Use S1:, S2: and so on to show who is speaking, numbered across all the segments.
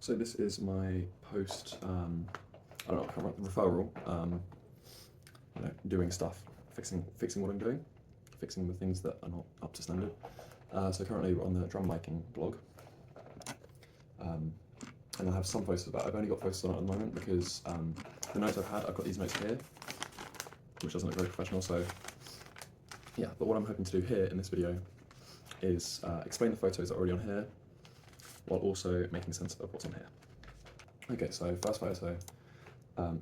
S1: So this is my post, I don't know, I can't remember, referral, doing stuff, fixing what I'm doing, fixing the things that are not up to standard. So currently we're on the drum miking blog, and I have some posts about it. I've only got posts on it at the moment because the notes I've got these notes here, which doesn't look very professional, so yeah, but what I'm hoping to do here in this video is explain the photos that are already on here, while also making sense of what's on here. Okay, so first photo,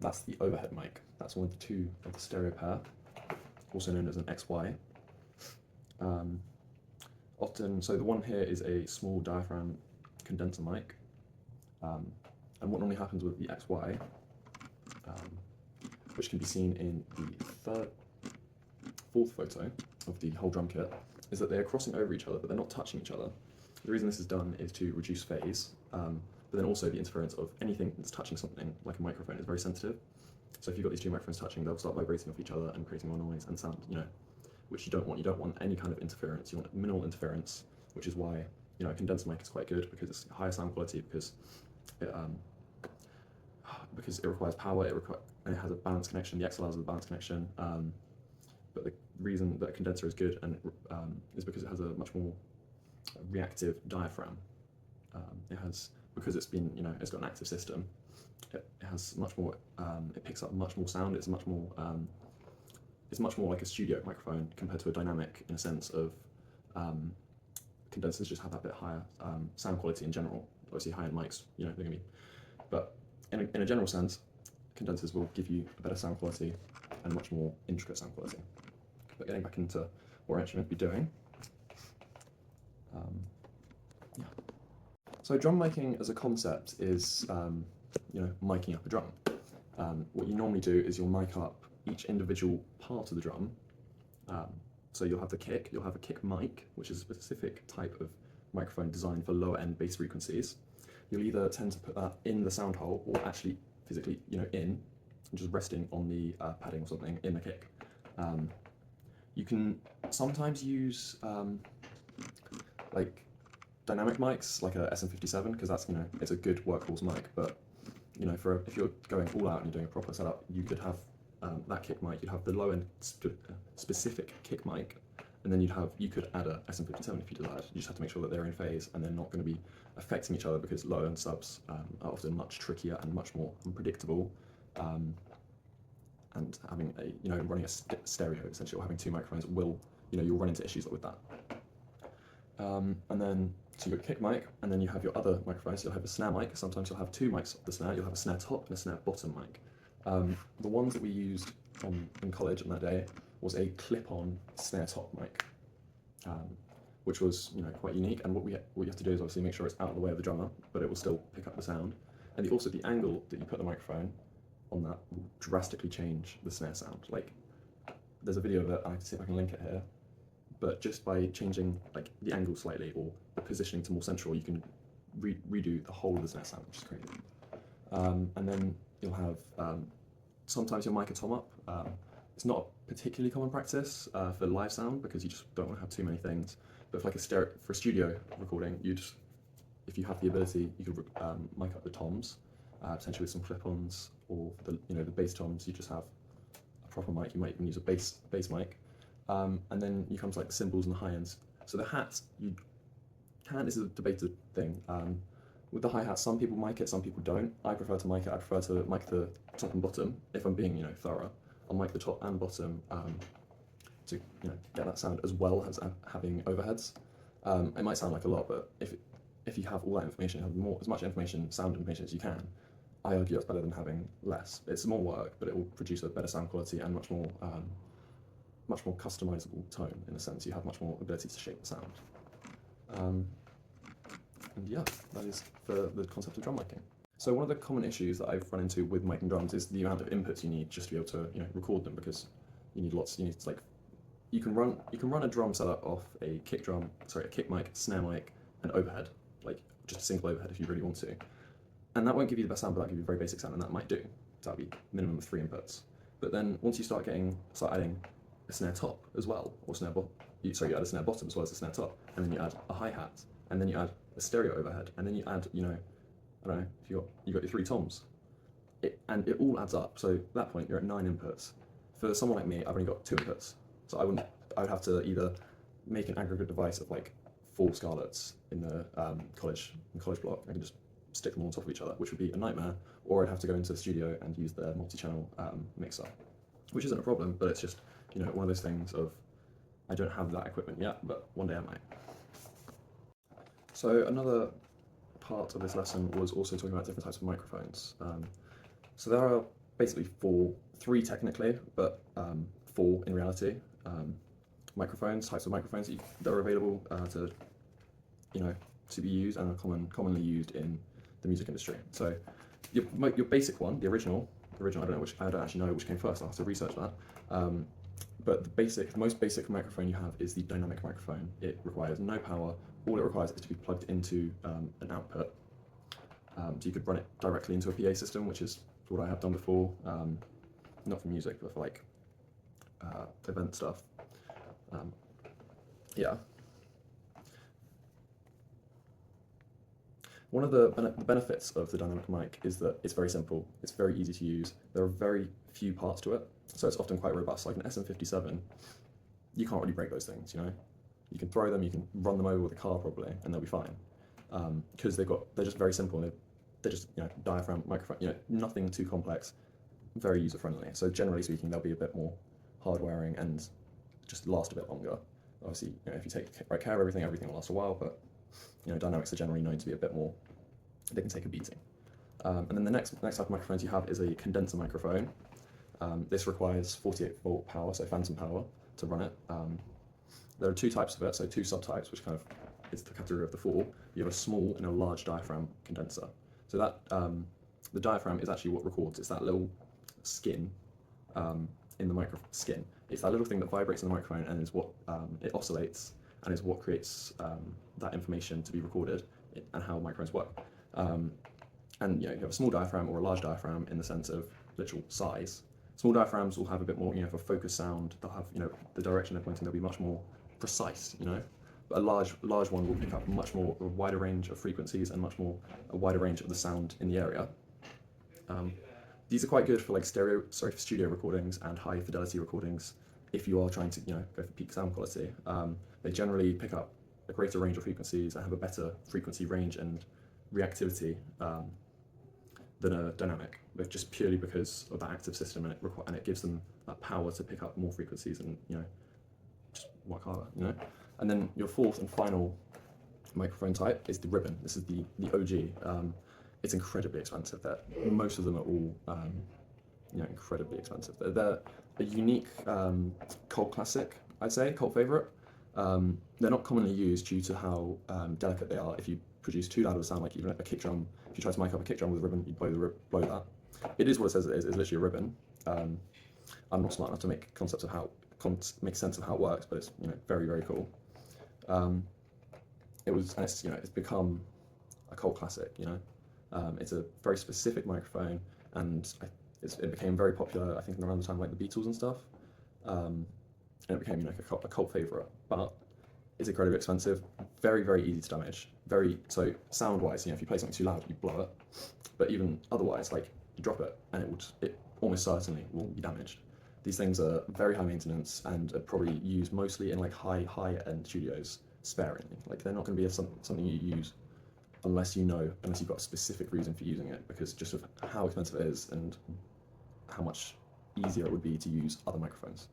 S1: that's the overhead mic. That's one of the two of the stereo pair, also known as an XY. So the one here is a small diaphragm condenser mic, and what normally happens with the XY, which can be seen in the fourth photo of the whole drum kit, is that they are crossing over each other, but they're not touching each other. The reason this is done is to reduce phase, but then also the interference of anything that's touching something, like a microphone, is very sensitive. So if you've got these two microphones touching, they'll start vibrating off each other and creating more noise and sound, which you don't want. You don't want any kind of interference. You want minimal interference, which is why, a condenser mic is quite good, because it's higher sound quality, because it requires power, it has a balanced connection. The XLR has a balanced connection, but the reason that a condenser is good is because it has a much more reactive diaphragm. Because it's been, it's got an active system. It has much more. It picks up much more sound. It's much more like a studio microphone compared to a dynamic, in a sense of condensers just have that bit higher sound quality in general. Obviously, high-end mics, they're gonna be. But in a general sense, condensers will give you a better sound quality and much more intricate sound quality. But getting back into what we're actually meant to be doing. Yeah. So drum miking as a concept is, miking up a drum. What you normally do is you'll mic up each individual part of the drum. So you'll have the kick, you'll have a kick mic, which is a specific type of microphone designed for lower end bass frequencies. You'll either tend to put that in the sound hole or actually physically, and just resting on the padding or something in the kick. You can sometimes use like dynamic mics, like a SM57, because that's, it's a good workhorse mic. But if you're going all out and you're doing a proper setup, you could have that kick mic. You'd have the low end specific kick mic, and then you could add a SM57 if you desired. You just have to make sure that they're in phase and they're not going to be affecting each other, because low end subs are often much trickier and much more unpredictable. And having running a stereo, essentially, or having two microphones you'll run into issues with that. And then, so you've got kick mic, and then you have your other microphones. You'll have a snare mic. Sometimes you'll have two mics of the snare. You'll have a snare top and a snare bottom mic. The ones that we used in college on that day was a clip-on snare top mic, which was quite unique. And what you have to do is obviously make sure it's out of the way of the drummer, but it will still pick up the sound. And also the angle that you put the microphone on that will drastically change the snare sound. Like, there's a video of it. I have to see if I can link it here. But just by changing the angle slightly or the positioning to more central, you can redo the whole of the snare sound, which is crazy. And then you'll have sometimes you'll mic a tom up. It's not a particularly common practice for live sound, because you just don't want to have too many things. But for for a studio recording, if you have the ability, you could mic up the toms, potentially with some clip-ons, or for the bass toms, you just have a proper mic. You might even use a bass mic. And then you come to the cymbals and the high ends. So the hats, this is a debated thing. With the hi-hat, some people mic it, some people don't. I prefer to mic it. I prefer to mic the top and bottom. If I'm being, thorough, I'll mic the top and bottom to, get that sound, as well as having overheads. It might sound like a lot, but if you have all that information, have as much information, sound information as you can, I argue that's better than having less. It's more work, but it will produce a better sound quality and much more customizable tone, in a sense. You have much more ability to shape the sound. And yeah, that is for the concept of drum miking. So one of the common issues that I've run into with miking drums is the amount of inputs you need just to be able to record them, because you need lots. You can run a drum setup off a kick mic, snare mic, and overhead, just a single overhead if you really want to. And that won't give you the best sound, but that'll give you a very basic sound, and that might do. So that'll be minimum of 3 inputs. But then once you start adding a snare top as well, or you add a snare bottom as well as a snare top, and then you add a hi-hat, and then you add a stereo overhead, and then you add I don't know, if you got your 3 toms, and it all adds up. So at that point, you're at 9 inputs. For someone like me, I've only got 2 inputs. So I would have to either make an aggregate device of like 4 scarlets in the college block. I can just stick them all on top of each other, which would be a nightmare. Or I'd have to go into the studio and use their multi-channel mixer, which isn't a problem, but it's just, you know, one of those things of, I don't have that equipment yet, but one day I might. So another part of this lesson was also talking about different types of microphones. So there are basically 3 technically, but 4 in reality, types of microphones that are available to be used and are commonly used in the music industry. So your basic one, the original, I don't actually know which came first. I'll have to research that. But the most basic microphone you have is the dynamic microphone. It requires no power. All it requires is to be plugged into an output. So you could run it directly into a PA system, which is what I have done before, not for music, but for like event stuff. Yeah. One of the benefits of the dynamic mic is that it's very simple, it's very easy to use, there are very few parts to it, so it's often quite robust. Like an SM57, you can't really break those things, you know? You can throw them, you can run them over with a car probably, and they'll be fine. Because they're just very simple, they're just, you know, diaphragm, microphone, you know, nothing too complex, very user-friendly. So generally speaking, they'll be a bit more hard-wearing and just last a bit longer. Obviously, you know, if you take right care of everything will last a while, but you know, dynamics are generally known to be a bit more, they can take a beating. And then the next type of microphones you have is a condenser microphone. This requires 48-volt power, so phantom power, to run it. There are 2 types of it, so 2 subtypes, which kind of is the category of the 4. You have a small and a large diaphragm condenser. So that the diaphragm is actually what records. It's that little skin in the microphone skin. It's that little thing that vibrates in the microphone and is what it oscillates and is what creates that information to be recorded and how microphones work. And you know, you have a small diaphragm or a large diaphragm in the sense of literal size. Small diaphragms will have a bit more, you know, for focus sound. They'll have, you know, the direction they're pointing. They'll be much more precise, you know. But a large one will pick up a wider range of frequencies and a wider range of the sound in the area. These are quite good for like studio recordings and high fidelity recordings. If you are trying to, you know, go for peak sound quality, they generally pick up a greater range of frequencies and have a better frequency range and reactivity than a dynamic, but just purely because of that active system, and it gives them that power to pick up more frequencies and, you know, just work harder, you know. And then your 4th and final microphone type is the ribbon. This is the OG. It's incredibly expensive. Most of them are all, you know, incredibly expensive. They're a unique cult classic, I'd say, cult favorite. They're not commonly used due to how delicate they are. If you produce too loud of a sound, like even a kick drum, if you try to mic up a kick drum with a ribbon, you blow that. It is what it says it is. It's literally a ribbon. I'm not smart enough to make make sense of how it works, but it's, you know, very, very cool. It's become a cult classic, you know. It's a very specific microphone, and it became very popular, I think, around the time like the Beatles and stuff. And it became, you know, a cult favorite, but it's incredibly expensive, very, very easy to damage. So sound-wise, you know, if you play something too loud, you blow it. But even otherwise, like, you drop it, and it almost certainly will be damaged. These things are very high maintenance and are probably used mostly in like high-end studios sparingly. Like, they're not going to be something you use unless you've got a specific reason for using it, because just of how expensive it is and how much easier it would be to use other microphones.